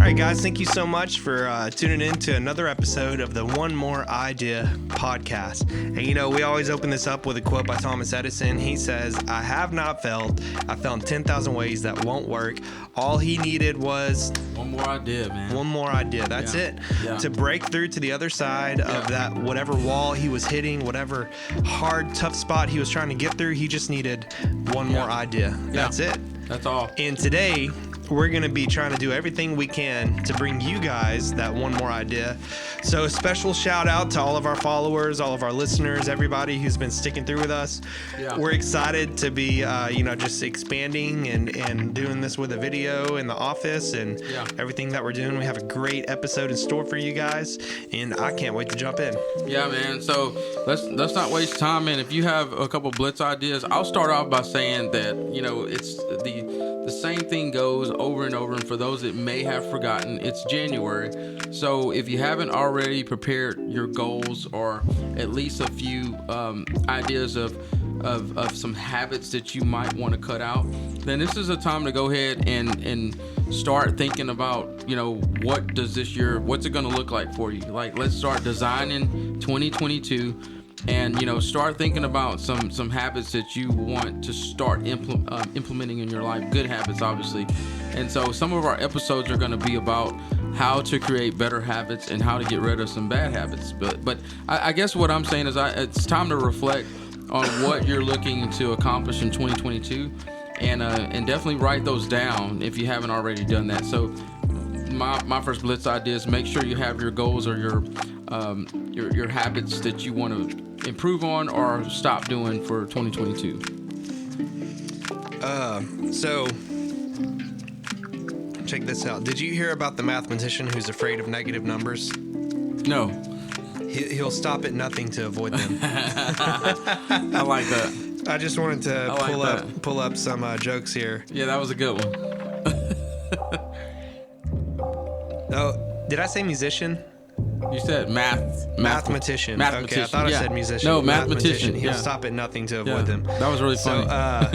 right, guys, thank you so much for tuning in to another episode of the One More Idea podcast. And, you know, we always open this up with a quote by Thomas Edison. He says, "I have not failed. I found 10,000 ways that won't work. All he needed was one more idea, man. One more idea. That's it. Yeah. To break through to the other side of that, whatever wall he was hitting, whatever hard, tough spot he was trying to get through, he just needed one more idea. That's it. That's all. And today, we're going to be trying to do everything we can to bring you guys that one more idea. So a special shout out to all of our followers, all of our listeners, everybody who's been sticking through with us. Yeah. We're excited to be, just expanding and doing this with a video in the office and everything that we're doing. We have a great episode in store for you guys, and I can't wait to jump in. Yeah, man. So let's not waste time, man. If you have a couple blitz ideas, I'll start off by saying that, it's the same thing goes over and over, and for those that may have forgotten, it's January. So if you haven't already prepared your goals or at least a few ideas of some habits that you might want to cut out, then this is a time to go ahead and start thinking about, what's it going to look like for you? Like, let's start designing 2022. And, start thinking about some habits that you want to start implementing in your life. Good habits, obviously. And so some of our episodes are going to be about how to create better habits and how to get rid of some bad habits. But I guess what I'm saying is it's time to reflect on what you're looking to accomplish in 2022 and definitely write those down if you haven't already done that. So my first blitz idea is make sure you have your goals or your habits that you want to improve on or stop doing for 2022. So check this out. Did you hear about the mathematician who's afraid of negative numbers? No. He'll stop at nothing to avoid them. I like that. I just wanted to pull up some jokes here. Yeah, that was a good one. Oh, did I say musician? You said mathematician. Okay, I thought I said musician. No, mathematician. He'll stop at nothing to avoid them. That was really funny. So,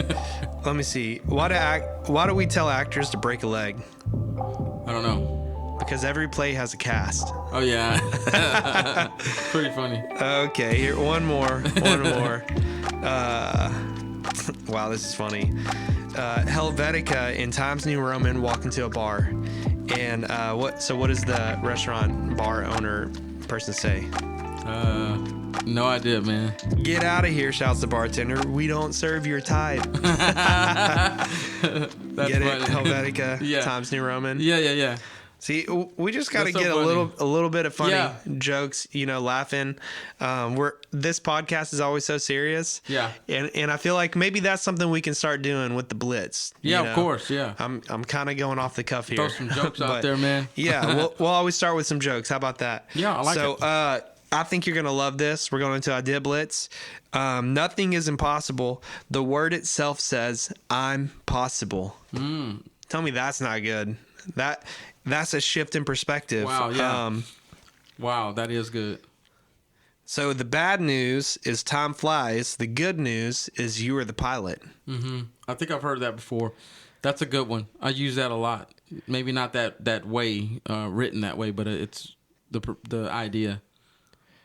let me see. Why do we tell actors to break a leg? I don't know. Because every play has a cast. Oh yeah. Pretty funny. Okay, here one more. Wow, this is funny. Helvetica in Times New Roman walk into a bar. And what does the restaurant bar owner person say? No idea, man. "Get out of here," shouts the bartender. "We don't serve your type." That's Get funny. it? Helvetica, Times New Roman. Yeah. See, we just got to get funny. a little bit of funny jokes, laughing. This podcast is always so serious. Yeah. And I feel like maybe that's something we can start doing with the Blitz. Yeah, of course. Yeah. I'm kind of going off the cuff here. Throw some jokes out there, man. Yeah, we'll always start with some jokes. How about that? Yeah, I like it. So, I think you're going to love this. We're going into Idea Blitz. Nothing is impossible. The word itself says, "I'm possible." Tell me that's not good. That's a shift in perspective. Wow, yeah. Wow, that is good. So the bad news is time flies. The good news is you are the pilot. Mm-hmm. I think I've heard that before. That's a good one. I use that a lot. Maybe not that way, written that way, but it's the idea.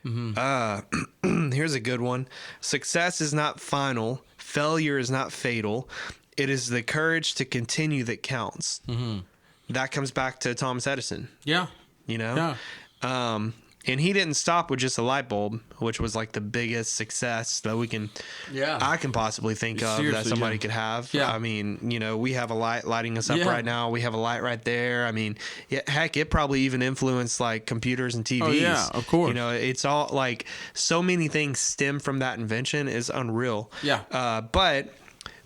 Mm-hmm. Here's a good one. Success is not final. Failure is not fatal. It is the courage to continue that counts. Mm-hmm. That comes back to Thomas Edison. Yeah. Yeah. And he didn't stop with just a light bulb, which was like the biggest success that I can possibly think of that somebody could have. Yeah. I mean, we have a light lighting us up right now. We have a light right there. I mean, heck, it probably even influenced like computers and TVs. Oh, yeah, of course. It's all like so many things stem from that invention is unreal. Yeah. But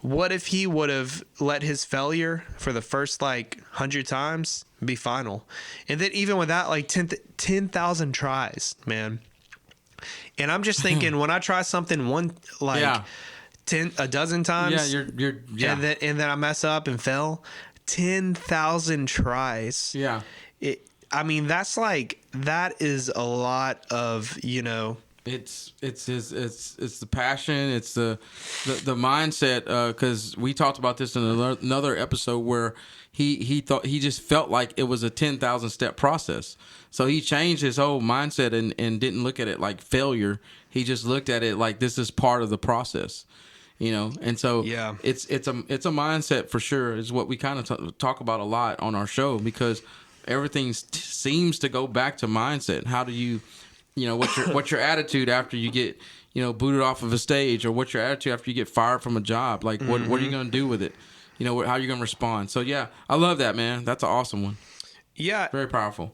what if he would have let his failure for the first 100 times be final? And then even with that, 10,000 tries, man. And I'm just thinking when I try something a dozen times, yeah. And then I mess up and fail, 10,000 tries. Yeah. That is a lot of, It's the passion. It's the mindset. Because we talked about this in another episode where he thought, he just felt like it was a 10,000 step process. So he changed his whole mindset and didn't look at it like failure. He just looked at it like this is part of the process. And so Yeah. it's a mindset for sure, is what we kind of talk about a lot on our show, because everything seems to go back to mindset. How do you, what's your attitude after you get, booted off of a stage, or what's your attitude after you get fired from a job? Like, what are you going to do with it? How are you going to respond? So yeah, I love that, man. That's an awesome one. Yeah. Very powerful.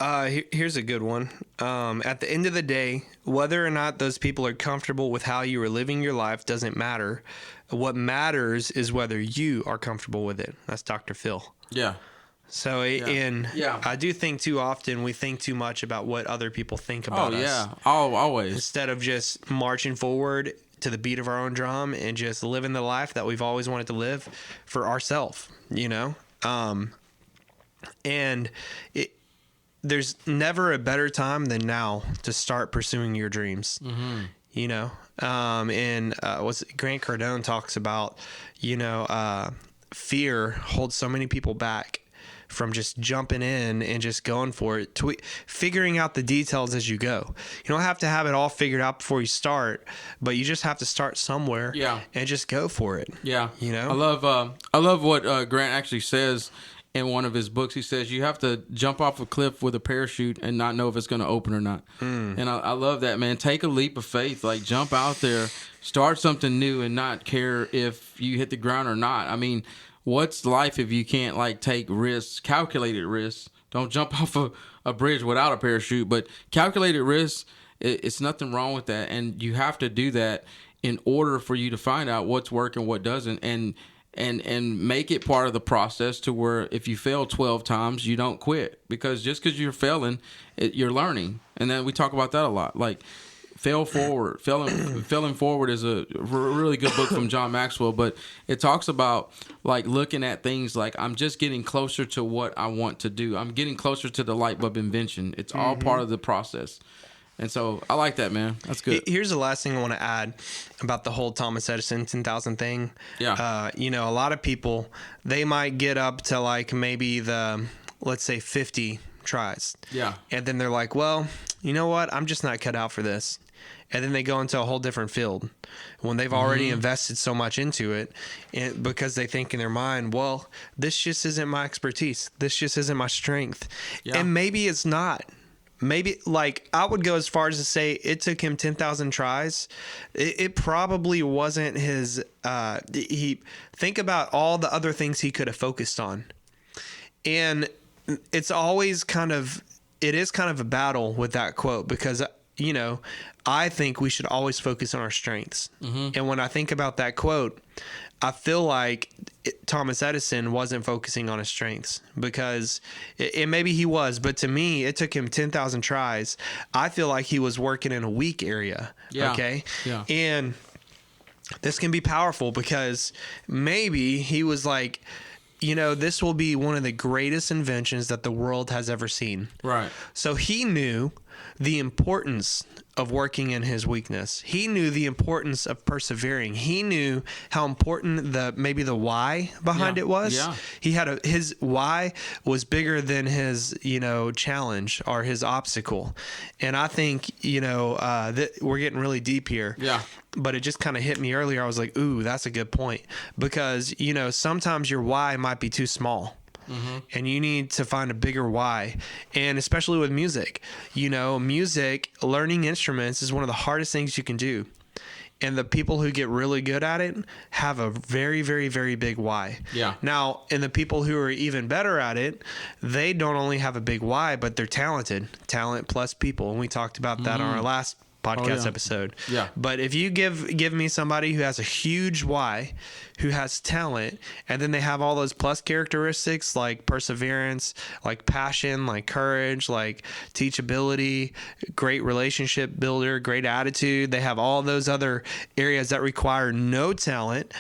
Here's a good one. At the end of the day, whether or not those people are comfortable with how you are living your life doesn't matter. What matters is whether you are comfortable with it. That's Dr. Phil. Yeah. So, I do think too often we think too much about what other people think about us. Oh, yeah. Always. Instead of just marching forward to the beat of our own drum and just living the life that we've always wanted to live for ourselves, and there's never a better time than now to start pursuing your dreams. And Grant Cardone talks about, fear holds so many people back from just jumping in and just going for it, figuring out the details as you go. You don't have to have it all figured out before you start, but you just have to start somewhere. And just go for it. Yeah. I love what Grant actually says in one of his books. He says you have to jump off a cliff with a parachute and not know if it's going to open or not. And I love that, man. Take a leap of faith. Like, jump out there, start something new, and not care if you hit the ground or not. I mean, what's life if you can't take risks, calculated risks? Don't jump off a bridge without a parachute, but calculated risks, it's nothing wrong with that. And you have to do that in order for you to find out what's working, what doesn't, and make it part of the process to where if you fail 12 times, you don't quit. Because just because you're failing, you're learning. And then we talk about that a lot. Like, fail forward. Failing forward is a really good book from John Maxwell, but it talks about looking at things like, I'm just getting closer to what I want to do. I'm getting closer to the light bulb invention. It's all part of the process. And so I like that, man. That's good. Here's the last thing I want to add about the whole Thomas Edison 10,000 thing. Yeah. A lot of people, they might get up to maybe let's say 50 tries. Yeah. And then they're like, well, you know what? I'm just not cut out for this. And then they go into a whole different field when they've already invested so much into it, and because they think in their mind, well, this just isn't my expertise. This just isn't my strength. Yeah. And maybe it's not. Maybe I would go as far as to say it took him 10,000 tries. It probably wasn't his, think about all the other things he could have focused on. And it's always it is kind of a battle with that quote, because, I think we should always focus on our strengths. And when I think about that quote, I feel like Thomas Edison wasn't focusing on his strengths, because maybe he was, but to me, it took him 10,000 tries. I feel like he was working in a weak area. Yeah. Okay. Yeah. And this can be powerful, because maybe he was like, this will be one of the greatest inventions that the world has ever seen. Right. So he knew the importance of working in his weakness. He knew the importance of persevering. He knew how important maybe the why behind it was. Yeah. He had his why was bigger than his, challenge or his obstacle. And I think, we're getting really deep here. Yeah. But it just kind of hit me earlier. I was like, ooh, that's a good point. Because, sometimes your why might be too small. And you need to find a bigger why. And especially with music, learning instruments is one of the hardest things you can do. And the people who get really good at it have a very, very, very big why. Yeah. Now, and the people who are even better at it, they don't only have a big why, but they're talented. Talent plus people. And we talked about that on our last podcast episode. Yeah. But if you give me somebody who has a huge why, who has talent, and then they have all those plus characteristics like perseverance, like passion, like courage, like teachability, great relationship builder, great attitude, they have all those other areas that require no talent,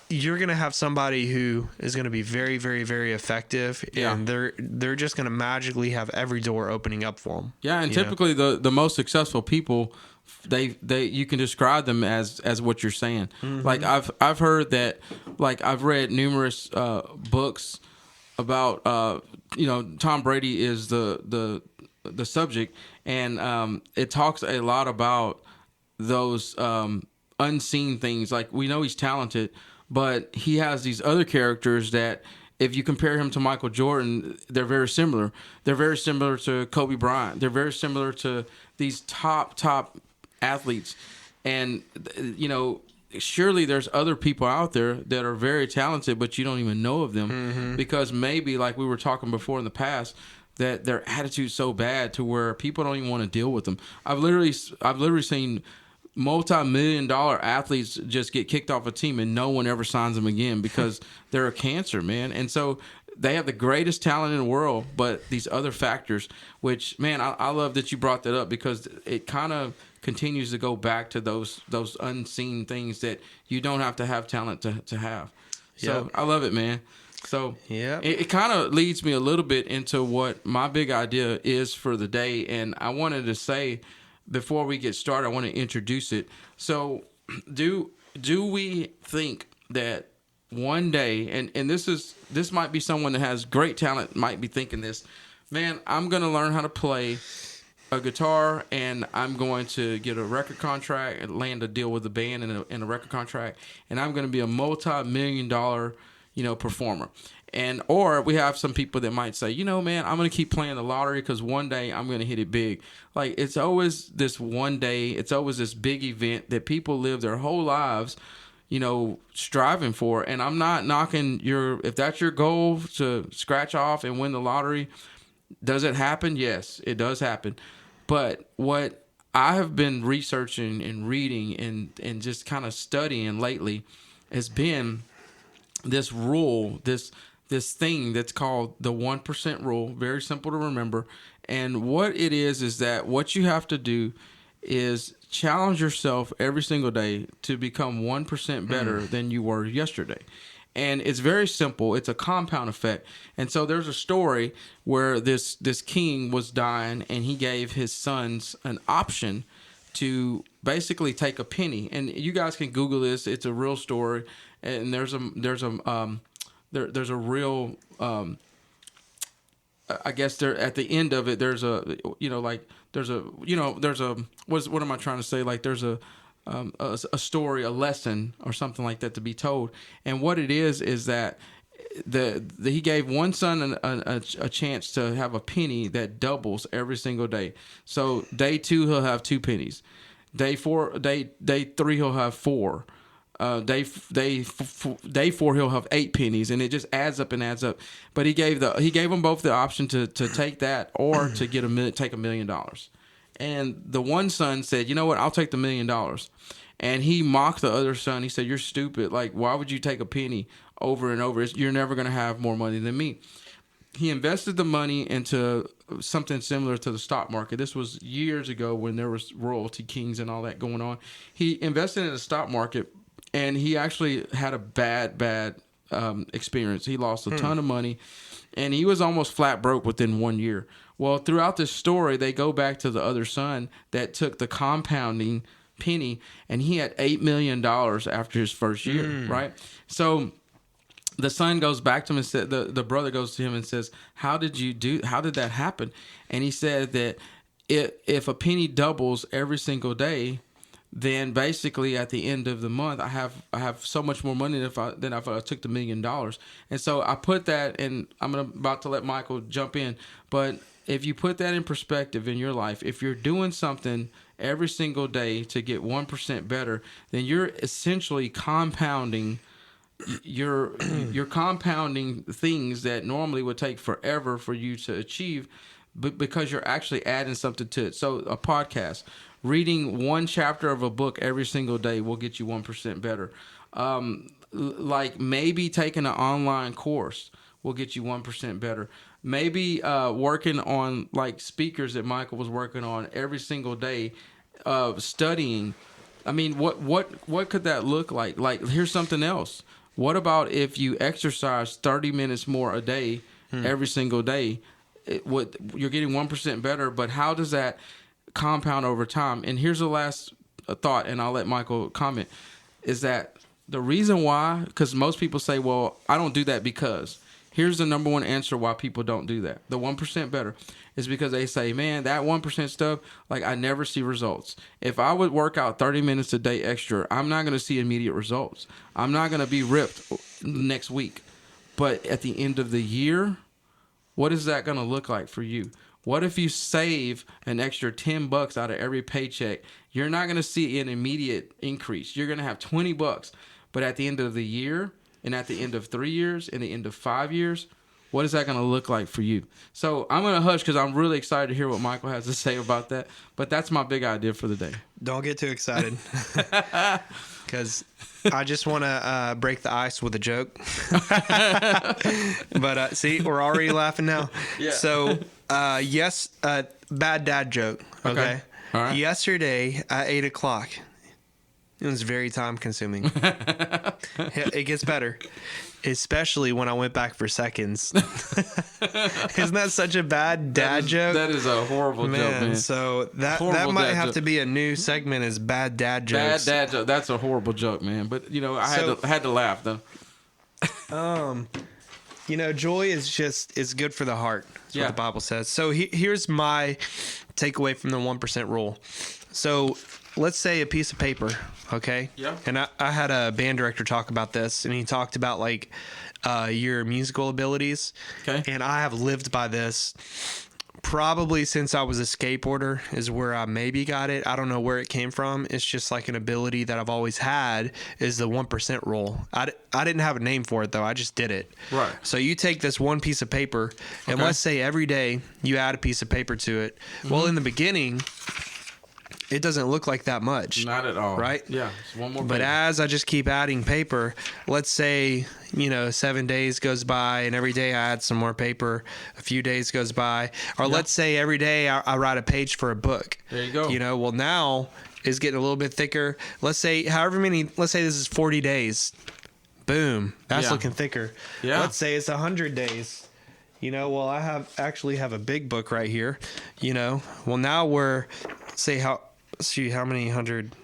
you're going to have somebody who is going to be very, very, very effective, and they're just going to magically have every door opening up for them. Yeah, and typically the most successful people they you can describe them as what you're saying. Like I've heard that, like I've read numerous books about Tom Brady is the subject, and it talks a lot about those unseen things. Like, we know he's talented, but he has these other characters that, if you compare him to Michael Jordan, they're very similar. They're very similar to Kobe Bryant. They're very similar to these top athletes. And, surely there's other people out there that are very talented, but you don't even know of them because maybe, like we were talking before in the past, that their attitude's so bad to where people don't even want to deal with them. I've literally seen multi-million-dollar athletes just get kicked off a team and no one ever signs them again because they're a cancer, man. And so they have the greatest talent in the world, but these other factors, which, man, I love that you brought that up because it kind of continues to go back to those unseen things that you don't have to have talent to have. So I love it, man. So it kind of leads me a little bit into what my big idea is for the day. And I wanted to say, before we get started, I want to introduce it. So do we think that one day, and this might be someone that has great talent, might be thinking this, man, I'm going to learn how to play a guitar, and I'm going to get a record contract and land a deal with a band and a record contract, and I'm going to be a multi-million-dollar performer. And or we have some people that might say, man, I'm going to keep playing the lottery because one day I'm going to hit it big. Like, it's always this one day, it's always this big event that people live their whole lives, striving for. And I'm not knocking if that's your goal to scratch off and win the lottery. Does it happen? Yes, it does happen. But what I have been researching and reading and just kind of studying lately has been this rule, this thing that's called the 1% rule. Very simple to remember. And what it is that what you have to do is challenge yourself every single day to become 1% better than you were yesterday. And it's very simple. It's a compound effect. And so there's a story where this king was dying, and he gave his sons an option to basically take a penny. And you guys can Google this. It's a real story. And there's a real, I guess there at the end of it, there's a what am I trying to say? Like, there's a story, a lesson or something like that to be told. And what it is that he gave one son a chance to have a penny that doubles every single day. So day 2, he'll have 2 pennies. Day 3, he'll have 4. Day 4, he'll have 8 pennies, and it just adds up and adds up. But he gave them both the option to take that or to take $1 million. And the one son said, "You know what? I'll take the $1 million." And he mocked the other son. He said, "You're stupid. Like, why would you take a penny over and over? You're never going to have more money than me." He invested the money into something similar to the stock market. This was years ago when there was royalty kings and all that going on. He invested in the stock market, and he actually had a bad experience. He lost a ton of money, and he was almost flat broke within 1 year. Well, throughout this story, they go back to the other son that took the compounding penny, and he had $8 million after his first year, right? So the son goes back to him and said, the brother goes to him and says, how did that happen? And he said that if a penny doubles every single day, then basically at the end of the month, I have so much more money than if I took the $1 million. And so I put that, and I'm about to let Michael jump in, but if you put that in perspective in your life, if you're doing something every single day to get 1% better, then you're essentially compounding. You're compounding things that normally would take forever for you to achieve, but because you're actually adding something to it. So a podcast, reading one chapter of a book every single day will get you 1% better. Like maybe taking an online course will get you 1% better. Maybe working on like speakers that Michael was working on every single day, studying. I mean, what could that look like? Like, here's something else. What about if you exercise 30 minutes more a day every single day? You're getting 1% better, but how does that compound over time. And here's the last thought, and I'll let Michael comment, is that the reason why, because most people say, well, I don't do that because. Here's the number one answer why people don't do that. The 1% better is because they say, man, that 1% stuff, like I never see results. If I would work out 30 minutes a day extra, I'm not going to see immediate results. I'm not going to be ripped next week. But at the end of the year, what is that going to look like for you? What if you save an extra $10 out of every paycheck? You're not going to see an immediate increase. You're going to have $20. But at the end of the year, and at the end of 3 years, and the end of 5 years, what is that going to look like for you? So I'm going to hush because I'm really excited to hear what Michael has to say about that. But that's my big idea for the day. Don't get too excited. Because I just want to break the ice with a joke. But see, we're already laughing now. Yeah. So, yes, bad dad joke. Okay. All right. Yesterday at 8 o'clock, it was very time consuming. It gets better, especially when I went back for seconds. Isn't that such a bad dad joke? That is a horrible joke, man. So that might have to be a new segment, is bad dad jokes. Bad dad joke. That's a horrible joke, man. But I had to laugh though. Joy is good for the heart. That's what the Bible says. So here's my takeaway from the 1% rule. So let's say a piece of paper, okay? Yeah. And I had a band director talk about this, and he talked about like your musical abilities. Okay. And I have lived by this probably since I was a skateboarder is where I maybe got it. I don't know where it came from. It's just like an ability that I've always had, is the 1% rule. I didn't have a name for it though. I just did it. Right. So you take this one piece of paper, and let's say every day you add a piece of paper to it. Mm-hmm. Well, in the beginning, it doesn't look like that much. Not at all. Right? Yeah. It's one more But page. as I just keep adding paper, let's say, 7 days goes by, and every day I add some more paper, a few days goes by. Or let's say every day I write a page for a book. There you go. Well, now it's getting a little bit thicker. Let's say let's say this is 40 days. Boom. That's looking thicker. Yeah. Let's say it's 100 days. Well, I actually have a big book right here. Well, now we're, how many hundred?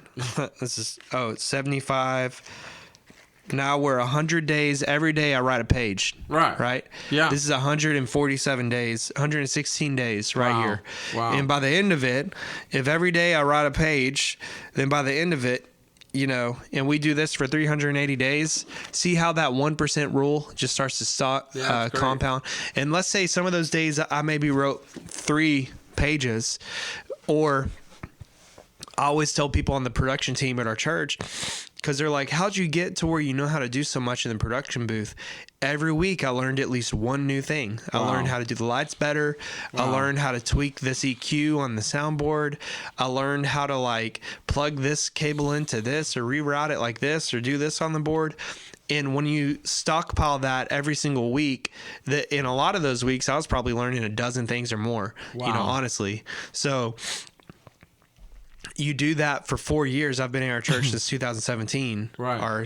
This is, it's 75. Now we're 100 days. Every day I write a page. Right? Yeah. This is 147 days, 116 days right here. Wow. And by the end of it, if every day I write a page, then by the end of it, and we do this for 380 days, see how that 1% rule just starts to compound. And let's say some of those days I maybe wrote 3 pages, or I always tell people on the production team at our church, because they're like, how'd you get to where you know how to do so much in the production booth? Every week I learned at least one new thing. I learned how to do the lights better. I learned how to tweak this EQ on the soundboard. I learned how to plug this cable into this, or reroute it like this, or do this on the board. And when you stockpile that every single week, in a lot of those weeks, I was probably learning a dozen things or more, honestly. So you do that for 4 years. I've been in our church since 2017, or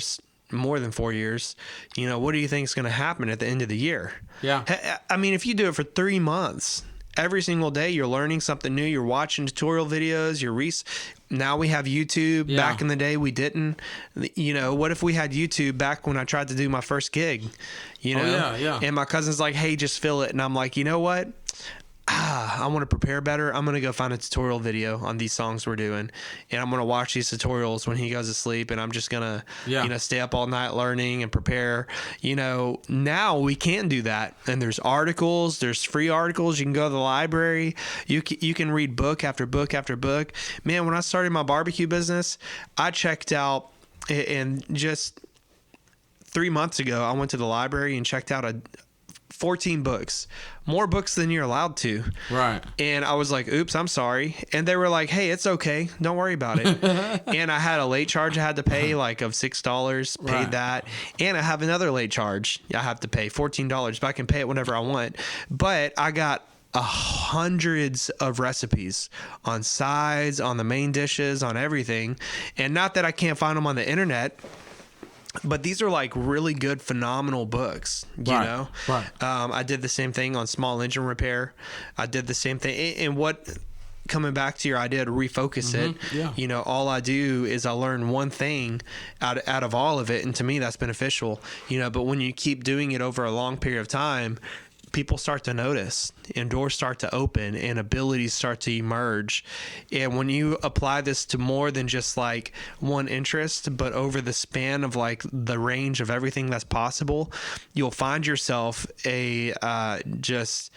more than 4 years. What do you think is going to happen at the end of the year? Yeah. I mean, if you do it for 3 months, every single day you're learning something new. You're watching tutorial videos. Now we have YouTube. Yeah. Back in the day, we didn't. What if we had YouTube back when I tried to do my first gig? Yeah. And my cousin's like, hey, just fill it. And I'm like, you know what? I want to prepare better. I'm going to go find a tutorial video on these songs we're doing, and I'm going to watch these tutorials when he goes to sleep, and I'm just going to, stay up all night learning and prepare. Now we can do that, and there's articles, there's free articles. You can go to the library. You can read book after book after book. Man, when I started my barbecue business, I checked out, and just 3 months ago, I went to the library and checked out 14 books, more books than you're allowed to. Right. And I was like, oops, I'm sorry. And they were like, hey, it's okay. Don't worry about it. And I had a late charge I had to pay of $6, paid that. And I have another late charge I have to pay, $14, but I can pay it whenever I want. But I got hundreds of recipes on sides, on the main dishes, on everything. And not that I can't find them on the internet, but these are really good, phenomenal books, you know? Right. I did the same thing on small engine repair. I did the same thing. And what coming back to your idea to refocus it. Yeah. You know, all I do is I learn one thing out of all of it, and to me that's beneficial. You know, but when you keep doing it over a long period of time, people start to notice and doors start to open and abilities start to emerge. And when you apply this to more than just like one interest, but over the span of like the range of everything that's possible, you'll find yourself just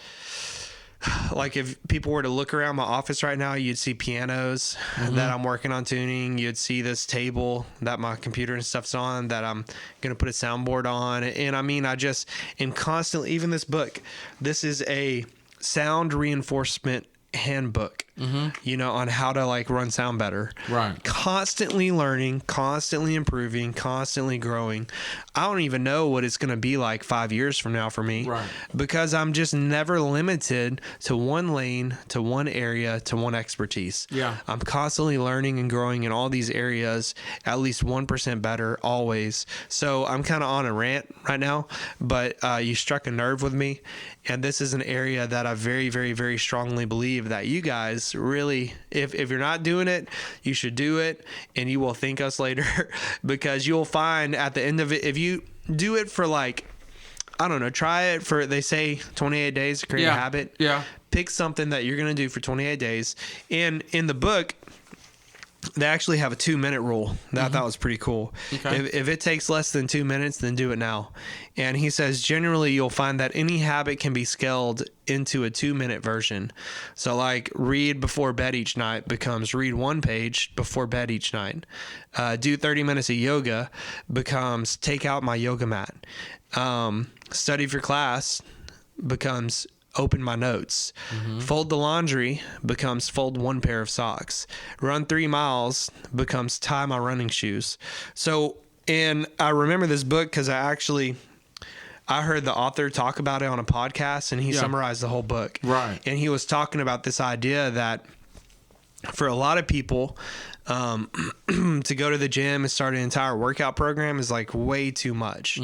like if people were to look around my office right now, you'd see pianos that I'm working on tuning. You'd see this table that my computer and stuff's on that I'm going to put a soundboard on. And I mean, and constantly, even this book, this is a sound reinforcement handbook, you know, on how to like run sound better. Right. Constantly learning, constantly improving, constantly growing. I don't even know what it's going to be like 5 years from now for me. Right. Because I'm just never limited to one lane, to one area, to one expertise. Yeah. I'm constantly learning and growing in all these areas, at least 1% better always. So I'm kind of on a rant right now, but you struck a nerve with me. And this is an area that I very, very, very strongly believe that you guys really, if you're not doing it, you should do it, and you will thank us later because you'll find at the end of it, if you do it for like, I don't know, try it for, they say 28 days to create a habit. Yeah. Pick something that you're going to do for 28 days. And in the book, they actually have a 2-minute rule that I thought was pretty cool. Okay. If it takes less than 2 minutes, then do it now. And he says, generally, you'll find that any habit can be scaled into a 2-minute version. So like read before bed each night becomes read 1 page before bed each night. Do 30 minutes of yoga becomes take out my yoga mat. Study for class becomes open my notes. Fold the laundry becomes fold 1 pair of socks. Run 3 miles becomes tie my running shoes. So, and I remember this book because I heard the author talk about it on a podcast, and he summarized the whole book. Right. And he was talking about this idea that for a lot of people, to go to the gym and start an entire workout program is like way too much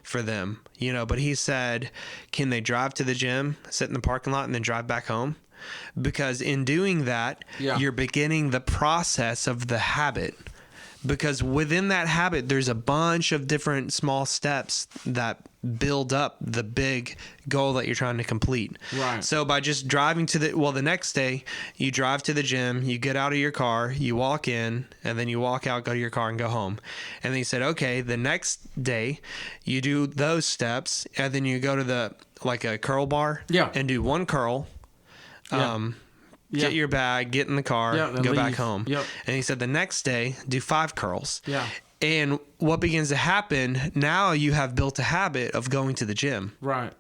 for them, you know, but he said, can they drive to the gym, sit in the parking lot, and then drive back home? Because in doing that, you're beginning the process of the habit. Because within that habit, there's a bunch of different small steps that build up the big goal that you're trying to complete. Right. So by just driving the next day, you drive to the gym, you get out of your car, you walk in, and then you walk out, go to your car, and go home. And then he said, okay, the next day, you do those steps, and then you go to a curl bar and do 1 curl. Get your bag, get in the car, go back home. Yep. And he said the next day, do 5 curls. Yeah. And what begins to happen, now you have built a habit of going to the gym. Right.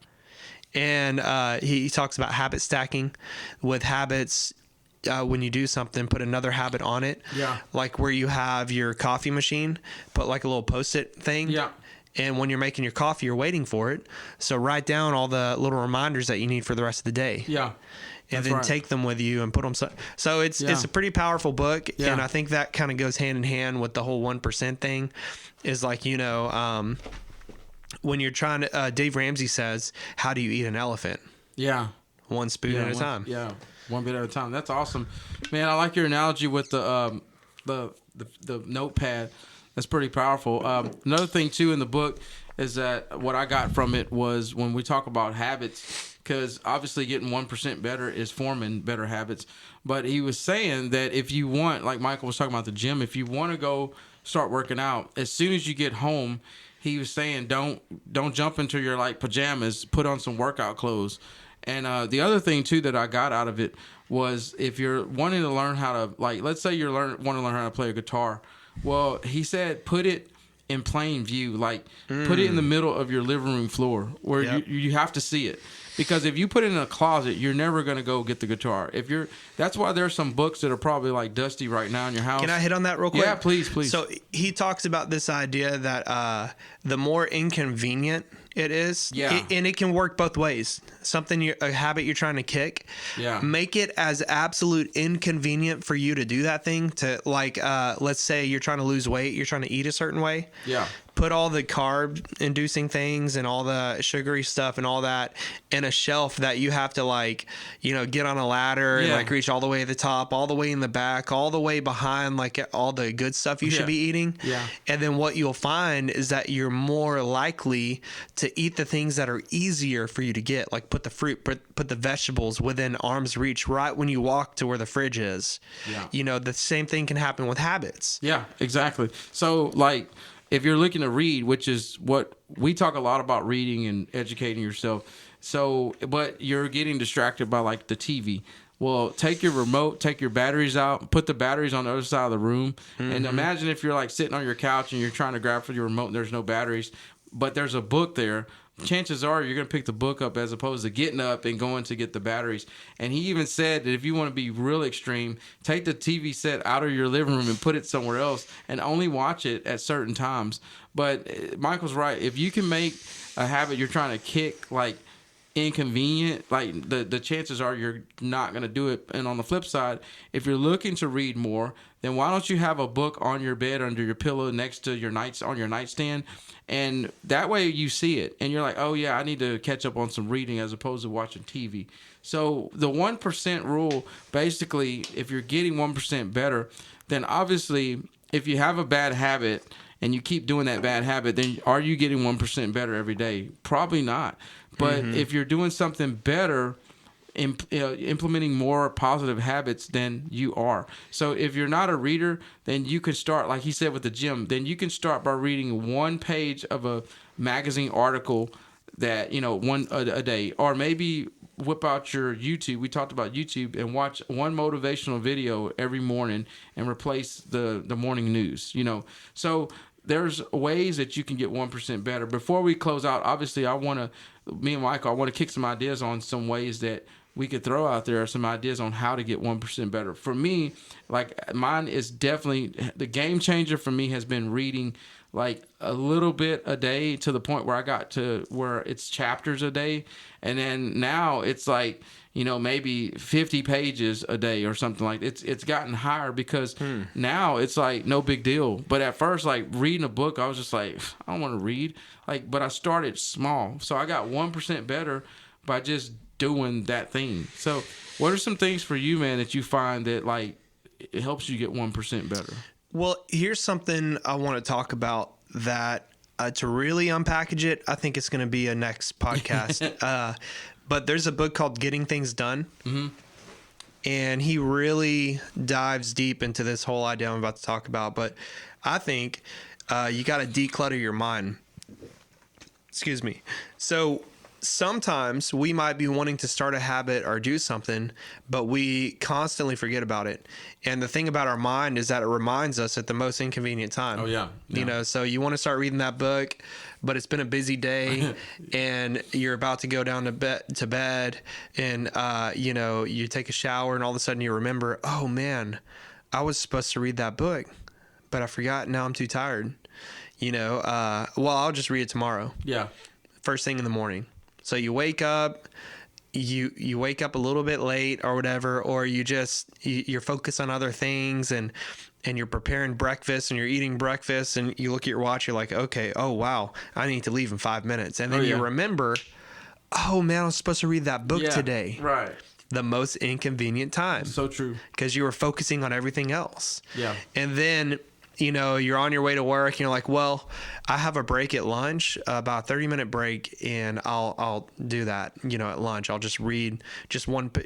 And he talks about habit stacking with habits. When you do something, put another habit on it. Yeah. Like where you have your coffee machine, put like a little Post-it thing. Yeah. And when you're making your coffee, you're waiting for it. So write down all the little reminders that you need for the rest of the day. Yeah. And then take them with you and put them. So it's a pretty powerful book. Yeah. And I think that kind of goes hand in hand with the whole 1% thing is like, you know, when you're trying to, Dave Ramsey says, how do you eat an elephant? Yeah. 1 spoon at a time. Yeah. 1 bit at a time. That's awesome, man. I like your analogy with the notepad. That's pretty powerful. Another thing too in the book is that what I got from it was when we talk about habits, because obviously getting 1% better is forming better habits. But he was saying that if you want, like Michael was talking about the gym, if you want to go start working out, as soon as you get home, he was saying don't jump into your like pajamas, put on some workout clothes. And the other thing too that I got out of it was if you're wanting to learn how to, like, let's say you want to learn how to play a guitar. Well, he said put it in plain view, like put it in the middle of your living room floor where you have to see it. Because if you put it in a closet, you're never going to go get the guitar. That's why there's some books that are probably like dusty right now in your house. Can I hit on that real quick? Yeah, please. So he talks about this idea that the more inconvenient it is, and it can work both ways. A habit you're trying to kick, make it as absolute inconvenient for you to do that thing. To like, let's say you're trying to lose weight, you're trying to eat a certain way. Yeah. put all the carb inducing things and all the sugary stuff and all that in a shelf that you have to like, get on a ladder and like reach all the way to the top, all the way in the back, all the way behind, like all the good stuff you should be eating. Yeah. And then what you'll find is that you're more likely to eat the things that are easier for you to get, like put the fruit, put the vegetables within arm's reach right when you walk to where the fridge is. Yeah. The same thing can happen with habits. Yeah, exactly. So like, if you're looking to read, which is what we talk a lot about, reading and educating yourself. So, but you're getting distracted by like the TV. Well, take your remote, take your batteries out, put the batteries on the other side of the room. And imagine if you're like sitting on your couch and you're trying to grab for your remote and there's no batteries, but there's a book there. Chances are you're going to pick the book up as opposed to getting up and going to get the batteries. And he even said that if you want to be real extreme, take the TV set out of your living room and put it somewhere else and only watch it at certain times. But Michael's right. If you can make a habit you're trying to kick like inconvenient, like the chances are you're not going to do it. And on the flip side, if you're looking to read more, then why don't you have a book on your bed under your pillow next to your on your nightstand? And that way you see it and you're like, oh yeah, I need to catch up on some reading as opposed to watching TV. So the 1% rule, basically, if you're getting 1% better, then obviously if you have a bad habit and you keep doing that bad habit, then are you getting 1% better every day? Probably not. But if you're doing something better, implementing more positive habits than you are. So if you're not a reader, then you can start, like he said with the gym, then you can start by reading one page of a magazine article that, one a day, or maybe whip out your YouTube. We talked about YouTube, and watch one motivational video every morning and replace the morning news, So there's ways that you can get 1% better. Before we close out, obviously me and Michael, I want to kick some ideas on some ways that we could throw out there, some ideas on how to get 1% better. For me, like mine is definitely the game changer for me has been reading like a little bit a day to the point where I got to where it's chapters a day. And then now it's like, maybe 50 pages a day or something like that. It's gotten higher because now it's like no big deal. But at first, like reading a book, I was just like, I don't want to read. But I started small. So I got 1% better by just doing that thing. So what are some things for you, man, that you find that like it helps you get 1% better? Well, here's something I want to talk about that to really unpackage it, I think it's going to be a next podcast. But there's a book called Getting Things Done. And he really dives deep into this whole idea I'm about to talk about. But I think you got to declutter your mind. Excuse me. So sometimes we might be wanting to start a habit or do something, but we constantly forget about it. And the thing about our mind is that it reminds us at the most inconvenient time. Oh, yeah. So you want to start reading that book, but it's been a busy day and you're about to go down to bed and, you take a shower and all of a sudden you remember, oh man, I was supposed to read that book, but I forgot. Now I'm too tired. I'll just read it tomorrow. Yeah. First thing in the morning. So you wake up, you wake up a little bit late or whatever, or you're focused on other things and you're preparing breakfast and you're eating breakfast and you look at your watch, you're like, okay, oh wow, I need to leave in 5 minutes. And then you remember, oh man, I was supposed to read that book today. Right. The most inconvenient time. So true. Because you were focusing on everything else. Yeah. And then you're on your way to work and you're like, well, I have a break at lunch, about a 30-minute break, and I'll do that, at lunch. I'll just read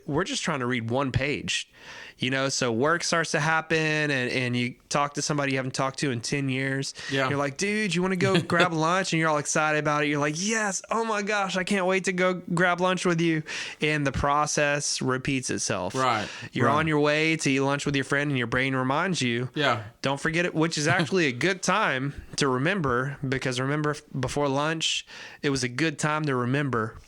we're just trying to read one page, so work starts to happen and you talk to somebody you haven't talked to in 10 years. Yeah. You're like, dude, you want to go grab lunch? And you're all excited about it. You're like, yes, oh my gosh, I can't wait to go grab lunch with you. And the process repeats itself. Right. You're on your way to eat lunch with your friend and your brain reminds you, don't forget it, which is actually a good time to remember, because remember before lunch, it was a good time to remember.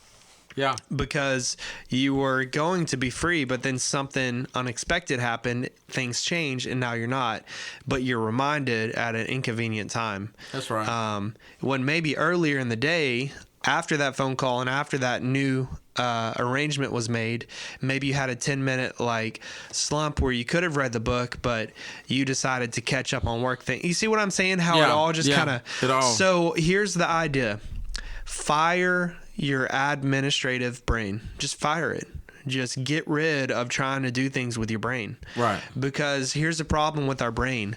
Yeah. Because you were going to be free, but then something unexpected happened, things changed, and now you're not. But you're reminded at an inconvenient time. That's right. When maybe earlier in the day, after that phone call and after that new arrangement was made. Maybe you had a 10-minute like slump where you could have read the book, but you decided to catch up on work thing. You see what I'm saying? How it all just kind of. So here's the idea: fire your administrative brain. Just fire it. Just get rid of trying to do things with your brain. Right. Because here's the problem with our brain.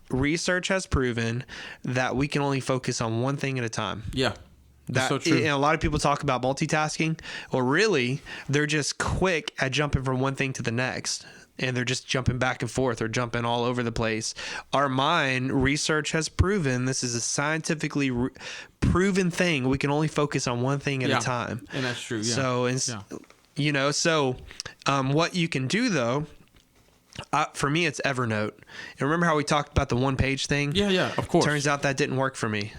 Research has proven that we can only focus on one thing at a time. Yeah. That's so true. And a lot of people talk about multitasking. Well, really, they're just quick at jumping from one thing to the next. And they're just jumping back and forth or jumping all over the place. Our mind, research has proven, this is a scientifically proven thing. We can only focus on one thing at a time. And that's true. Yeah. So, what you can do though, for me, it's Evernote. And remember how we talked about the one-page thing? Yeah, of course. Turns out that didn't work for me.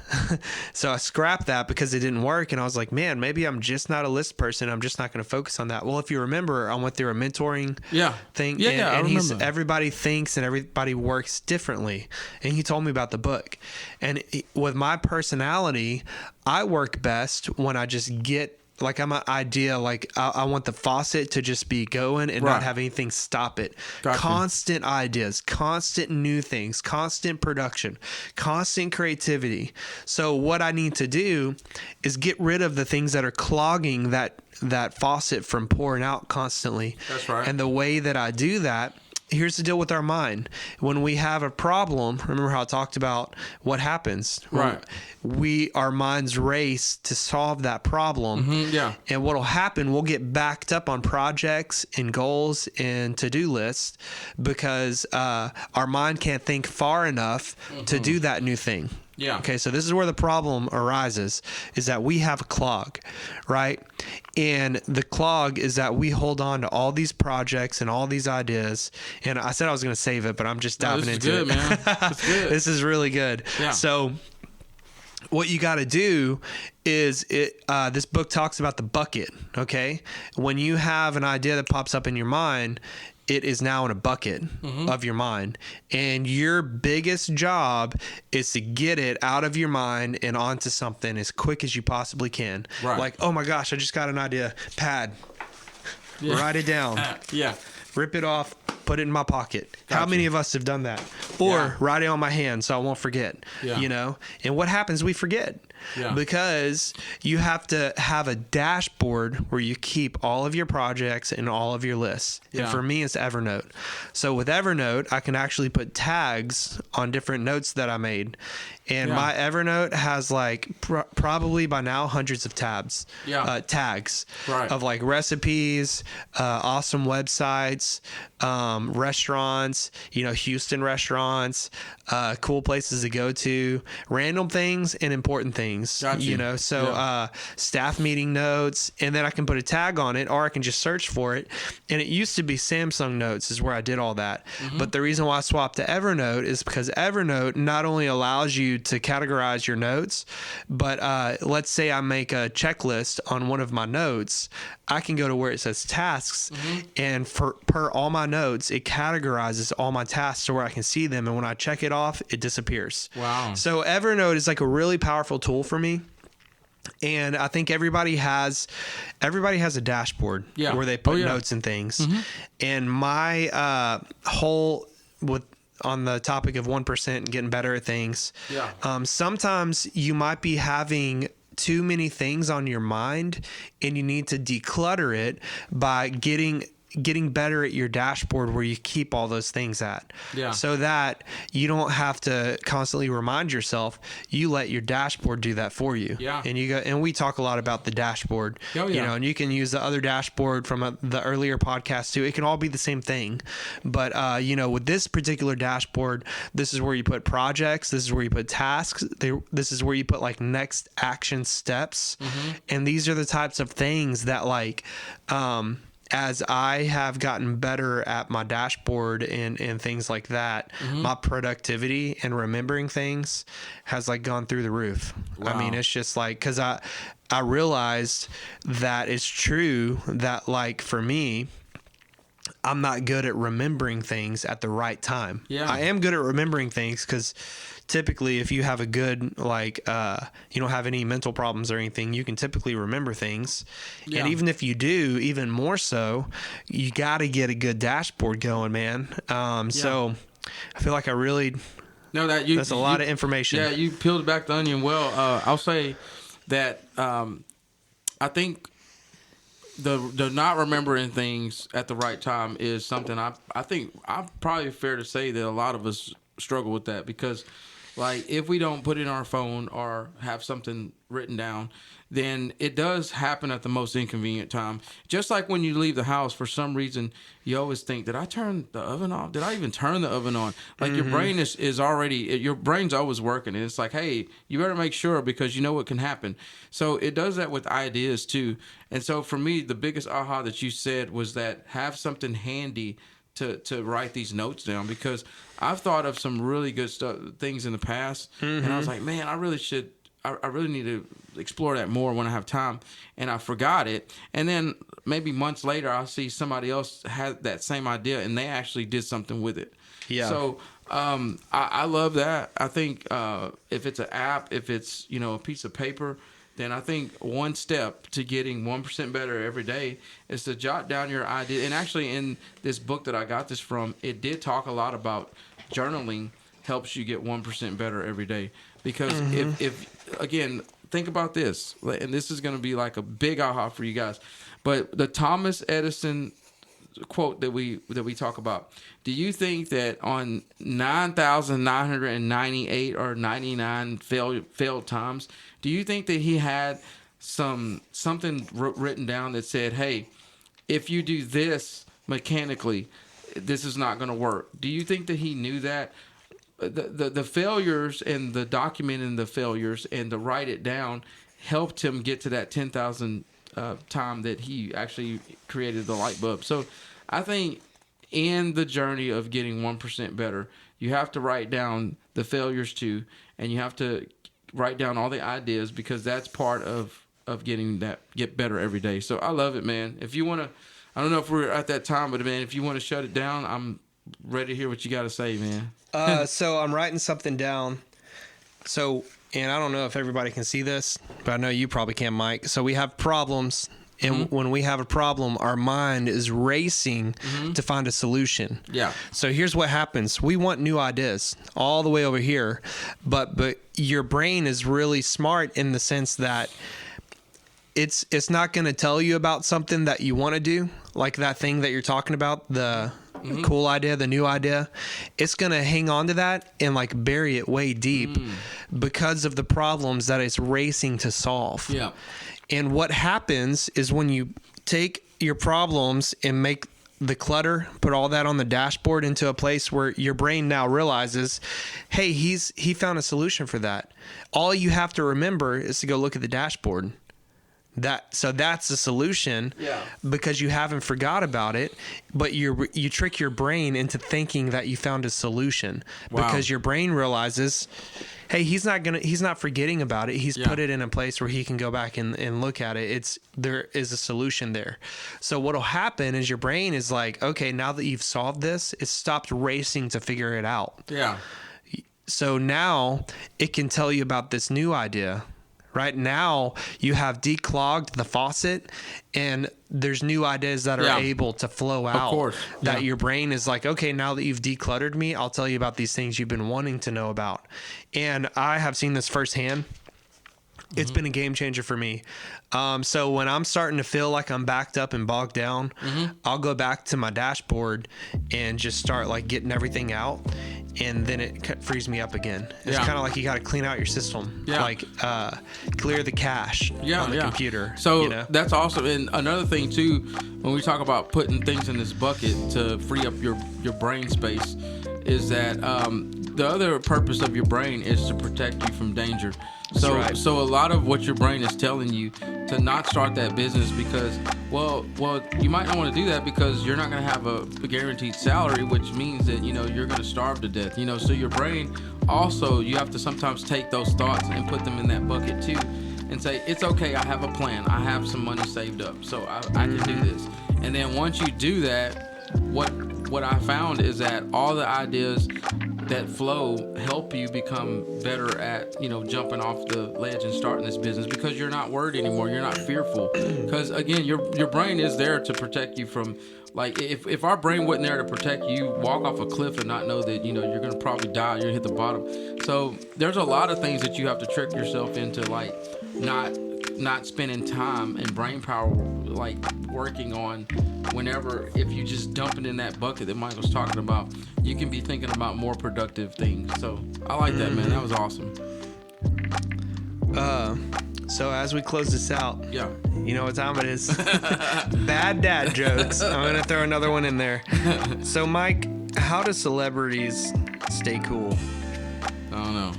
So I scrapped that because it didn't work. And I was like, man, maybe I'm just not a list person. I'm just not going to focus on that. Well, if you remember, I went through a mentoring thing. And everybody thinks and everybody works differently. And he told me about the book. And with my personality, I work best when I just get, like, I'm an idea, like I want the faucet to just be going and not have anything stop it. Gotcha. Constant ideas, constant new things, constant production, constant creativity. So what I need to do is get rid of the things that are clogging that faucet from pouring out constantly. That's right. And the way that I do that, here's the deal with our mind. When we have a problem, remember how I talked about what happens? Right. Our minds race to solve that problem. Mm-hmm, yeah. And what'll happen, we'll get backed up on projects and goals and to-do lists because our mind can't think far enough to do that new thing. Yeah. Okay, so this is where the problem arises, is that we have a clog, right? And the clog is that we hold on to all these projects and all these ideas. And I said I was going to save it, but I'm just diving into it. This is good, man. It's good. This is really good. Yeah. So what you got to do is this book talks about the bucket, okay? When you have an idea that pops up in your mind, it is now in a bucket of your mind. And your biggest job is to get it out of your mind and onto something as quick as you possibly can. Right. Like, oh my gosh, I just got an idea. Pad. Yeah. Write it down. Rip it off. Put it in my pocket. Gotcha. How many of us have done that? Or write it on my hand so I won't forget. You know? And what happens? We forget. Because you have to have a dashboard where you keep all of your projects and all of your lists. And for me, it's Evernote. So with Evernote, I can actually put tags on different notes that I made. And my Evernote has like probably by now hundreds of tags of like recipes, awesome websites, restaurants, Houston restaurants, cool places to go to, random things and important things, staff meeting notes, and then I can put a tag on it or I can just search for it. And it used to be Samsung Notes is where I did all that. But the reason why I swapped to Evernote is because Evernote not only allows you to categorize your notes, but let's say I make a checklist on one of my notes, I can go to where it says tasks, and per all my notes, it categorizes all my tasks to where I can see them, and when I check it off, it disappears. Wow. So Evernote is like a really powerful tool for me. And I think everybody has a dashboard where they put notes and things. And my on the topic of 1% and getting better at things. Sometimes you might be having too many things on your mind and you need to declutter it by getting better at your dashboard where you keep all those things at. So that you don't have to constantly remind yourself. You let your dashboard do that for you. And we talk a lot about the dashboard. And you can use the other dashboard from the earlier podcast too. It can all be the same thing. But with this particular dashboard, this is where you put projects, this is where you put tasks, this is where you put like next action steps. And these are the types of things that as I have gotten better at my dashboard and things like that, my productivity and remembering things has like gone through the roof. Wow. I mean, it's just like, cause I realized that it's true that like for me, I'm not good at remembering things at the right time. I am good at remembering things because typically if you have a good, like, you don't have any mental problems or anything, you can typically remember things. Yeah. And even if you do, even more so, you got to get a good dashboard going, man. So I feel like I really, that's a lot of information. Yeah, you peeled back the onion well. I'll say that I think the not remembering things at the right time is something I think I'm probably fair to say that a lot of us struggle with that, because like if we don't put it in our phone or have something written down, then it does happen at the most inconvenient time. Just like when you leave the house, for some reason, you always think, did I turn the oven off? Did I even turn the oven on? Like your brain is already, your brain's always working. And it's like, hey, you better make sure, because you know what can happen. So it does that with ideas too. And so for me, the biggest aha that you said was that have something handy to write these notes down, because I've thought of some really good things in the past. And I was like, man, I really need to explore that more when I have time, and I forgot it. And then maybe months later, I'll see somebody else had that same idea, and they actually did something with it. Yeah. So I love that. I think if it's an app, if it's a piece of paper, then I think one step to getting 1% better every day is to jot down your idea. And actually, in this book that I got this from, it did talk a lot about journaling helps you get 1% better every day. Because if again, think about this, and this is going to be like a big aha for you guys, but the Thomas Edison quote that we talk about, do you think that on 9,998 or 99 failed times, do you think that he had something written down that said, hey, if you do this mechanically, this is not going to work? Do you think that he knew that? The failures and the documenting the failures and to write it down helped him get to that 10,000 time that he actually created the light bulb. So I think in the journey of getting 1% better, you have to write down the failures too, and you have to write down all the ideas, because that's part of get better every day. So I love it, man. If you want to, I don't know if we're at that time, but man, if you want to shut it down, I'm ready to hear what you got to say, man. So I'm writing something down. So, and I don't know if everybody can see this, but I know you probably can, Mike. So we have problems, and when we have a problem, our mind is racing to find a solution. Yeah. So here's what happens. We want new ideas all the way over here, but your brain is really smart in the sense that it's not going to tell you about something that you want to do, like that thing that you're talking about, the cool idea, the new idea. It's going to hang on to that and like bury it way deep because of the problems that it's racing to solve. Yeah. And what happens is when you take your problems and make the clutter, put all that on the dashboard into a place where your brain now realizes, hey, he found a solution for that. All you have to remember is to go look at the dashboard. So that's the solution, because you haven't forgot about it, but you trick your brain into thinking that you found a solution because your brain realizes, hey, he's not forgetting about it. He's put it in a place where he can go back and look at it. There is a solution there. So what'll happen is your brain is like, okay, now that you've solved this, it stopped racing to figure it out. Yeah. So now it can tell you about this new idea. Right now, you have declogged the faucet, and there's new ideas that are able to flow out. Of course. That your brain is like, okay, now that you've decluttered me, I'll tell you about these things you've been wanting to know about. And I have seen this firsthand. It's been a game changer for me. So when I'm starting to feel like I'm backed up and bogged down, I'll go back to my dashboard and just start like getting everything out, and then it frees me up again. It's kind of like you got to clean out your system, like clear the cache on the computer. So that's awesome. And another thing too, when we talk about putting things in this bucket to free up your brain space, is that the other purpose of your brain is to protect you from danger. So a lot of what your brain is telling you to not start that business because, well, you might not want to do that because you're not going to have a guaranteed salary, which means that, you're going to starve to death, so your brain also, you have to sometimes take those thoughts and put them in that bucket too and say, it's okay, I have a plan. I have some money saved up, so I can do this. And then once you do that, what I found is that all the ideas that flow help you become better at, you know, jumping off the ledge and starting this business, because you're not worried anymore. You're not fearful. Because again, your brain is there to protect you from, like, if our brain wasn't there to protect you, walk off a cliff and not know that, you know, you're going to probably die, you're going to hit the bottom. So there's a lot of things that you have to trick yourself into, like not spending time and brain power, like, working on whenever, if you just dump it in that bucket that Mike was talking about, you can be thinking about more productive things. So I like that, man. That was awesome. So as we close this out, Yeah. you know what time it is. Bad dad jokes. I'm going to throw another one in there. So, Mike, how do celebrities stay cool? I don't know.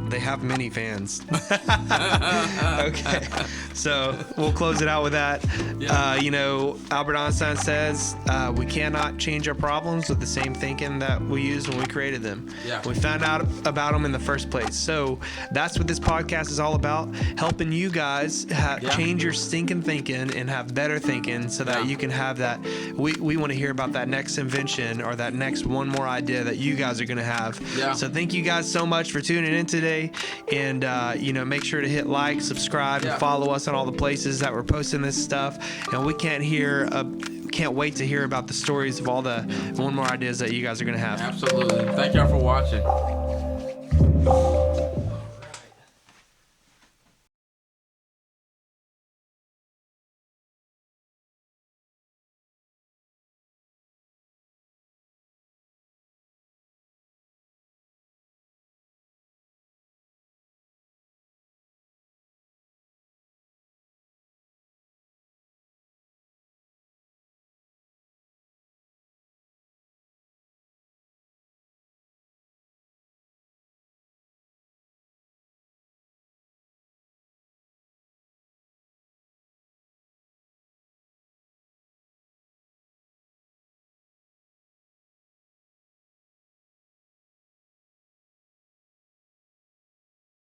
They have many fans. Okay. So we'll close it out with that. Yeah. You know, Albert Einstein says we cannot change our problems with the same thinking that we used when we created them. Yeah. We found out about them in the first place. So that's what this podcast is all about, helping you guys change your stinking thinking and have better thinking so that you can have that. We want to hear about that next invention or that next one more idea that you guys are going to have. Yeah. So thank you guys so much for tuning in today. And, you know, make sure to hit like, subscribe, and follow us on all the places that we're posting this stuff. And we can't wait to hear about the stories of all the one more ideas that you guys are going to have. Absolutely. Thank y'all for watching.